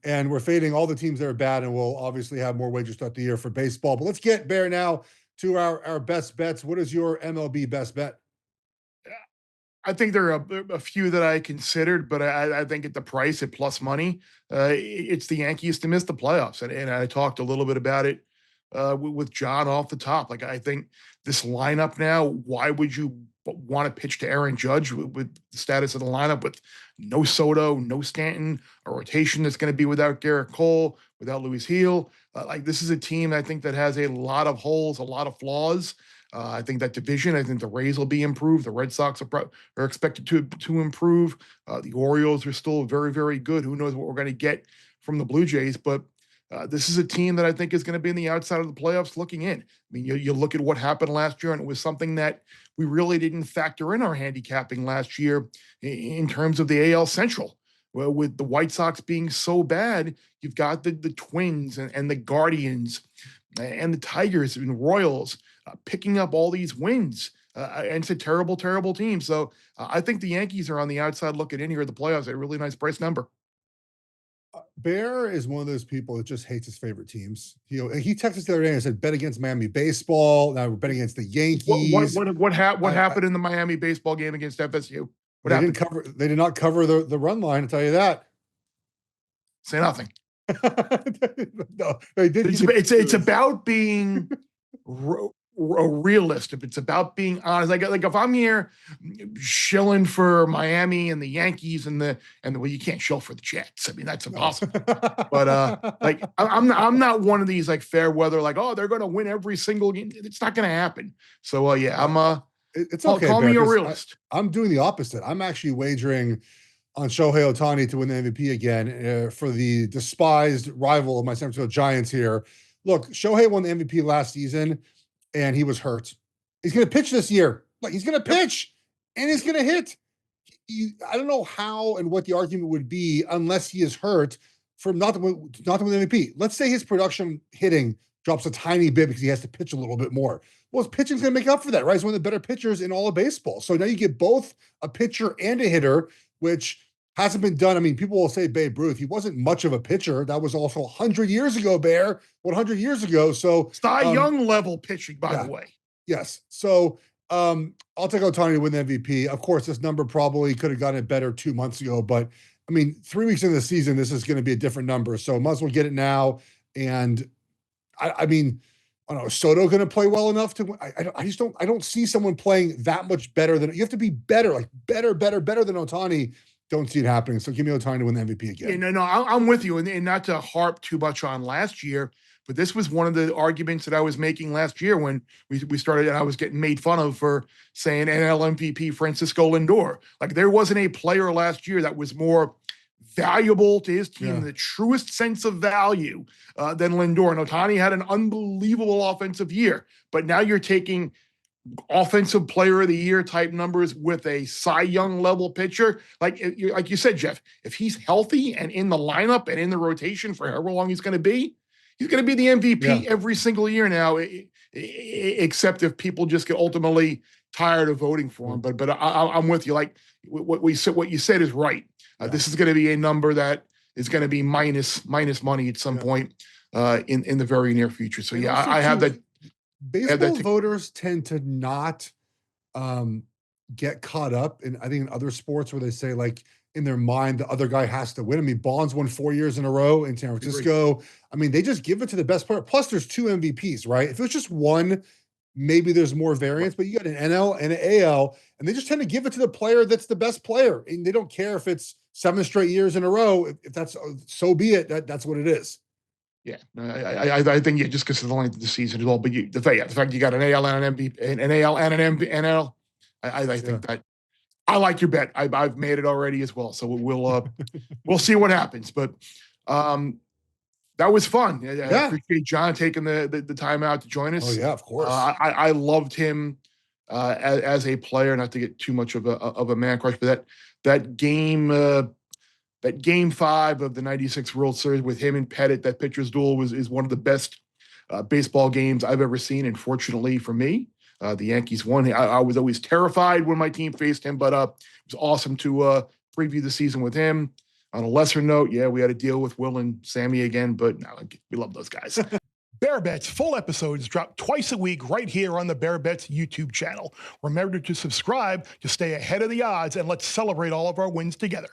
and we're fading all the teams that are bad, and we'll obviously have more wagers throughout the year for baseball. But let's get Bear now to our best bets. What is your MLB best bet? I think there are a few that I considered, but I think at the price at plus money, it's the Yankees to miss the playoffs. And I talked a little bit about it with John off the top. Like, I think this lineup now, why would you want to pitch to Aaron Judge with the status of the lineup with no Soto, no Stanton, a rotation that's going to be without Garrett Cole, without Luis Heel? Like, this is a team, I think, that has a lot of holes, a lot of flaws. I think that division, I think the Rays will be improved. The Red Sox are expected to improve. The Orioles are still very, very good. Who knows what we're going to get from the Blue Jays? But this is a team that I think is going to be in the outside of the playoffs looking in. I mean, you look at what happened last year, and it was something that we really didn't factor in our handicapping last year in terms of the AL Central. Well, with the White Sox being so bad, you've got the Twins and the Guardians and the Tigers and Royals picking up all these wins. And it's a terrible, terrible team. So I think the Yankees are on the outside looking in here at the playoffs at a really nice price number. Bear is one of those people that just hates his favorite teams. He texted us the other day and said, bet against Miami baseball. Now we're betting against the Yankees. What happened in the Miami baseball game against FSU? They did not cover the run line, I'll tell you that. Say nothing. No, they did. It's about being a realist. If it's about being honest, like if I'm here shilling for Miami and the Yankees and the well, you can't shill for the Jets. I mean, that's impossible. But like I'm not one of these like fair weather, like, oh, they're gonna win every single game. It's not gonna happen. So yeah, it's okay. Call me a realist. I'm doing the opposite. I'm actually wagering on Shohei Ohtani to win the MVP again for the despised rival of my San Francisco Giants here. Look, Shohei won the MVP last season, and he was hurt. He's going to pitch this year. Like, he's going to pitch, and he's going to hit. I don't know how and what the argument would be unless he is hurt for not to win the MVP. Let's say his production hitting drops a tiny bit because he has to pitch a little bit more. Well, his pitching's going to make up for that, right? He's one of the better pitchers in all of baseball. So now you get both a pitcher and a hitter, which hasn't been done. I mean, people will say Babe Ruth. He wasn't much of a pitcher. That was also 100 years ago, Bear. 100 years ago. So Cy Young level pitching, by the way. Yes. So I'll take Ohtani to win the MVP. Of course, this number probably could have gotten it better 2 months ago. But, I mean, 3 weeks into the season, this is going to be a different number. So might as well get it now. And, I mean, I don't know, is Soto going to play well enough to win? I don't see someone playing that much better than – you have to be better, like better than Ohtani. Don't see it happening. So give me Ohtani to win the MVP again. Yeah, no, I'm with you. And not to harp too much on last year, but this was one of the arguments that I was making last year when we started, and I was getting made fun of for saying NL MVP Francisco Lindor. Like, there wasn't a player last year that was more valuable to his team, in the truest sense of value, than Lindor. And Ohtani had an unbelievable offensive year. But now you're taking offensive player of the year type numbers with a Cy Young level pitcher. Like you said, Jeff, if he's healthy and in the lineup and in the rotation for however long he's going to be the MVP every single year now, except if people just get ultimately tired of voting for him. But I'm with you. Like what you said is right. This is going to be a number that is going to be minus money at some point in the very near future. So I have that. Baseball voters tend to not get caught up in, I think, in other sports where they say, like, in their mind, the other guy has to win. I mean, Bonds won 4 years in a row in San Francisco. I mean, they just give it to the best player. Plus, there's 2 MVPs, right? If it was just one, maybe there's more variance, but you got an NL and an AL, and they just tend to give it to the player that's the best player. And they don't care if it's 7 straight years in a row. If that's, so be it. That's what it is. Yeah, I think just because of the length of the season as well. But the fact you got an AL and an MVP, an AL and an NL, I think that I like your bet. I've made it already as well. So we'll see what happens. But that was fun. I appreciate John taking the time out to join us. Oh yeah, of course. I loved him as a player. Not to get too much of a man crush, but that game. That game 5 of the 96 World Series with him and Pettit, that pitcher's duel is one of the best baseball games I've ever seen. And fortunately for me, the Yankees won. I was always terrified when my team faced him, but it was awesome to preview the season with him. On a lesser note, yeah, we had to deal with Will and Sammy again, but no, we love those guys. Bear Bets full episodes drop twice a week right here on the Bear Bets YouTube channel. Remember to subscribe to stay ahead of the odds, and let's celebrate all of our wins together.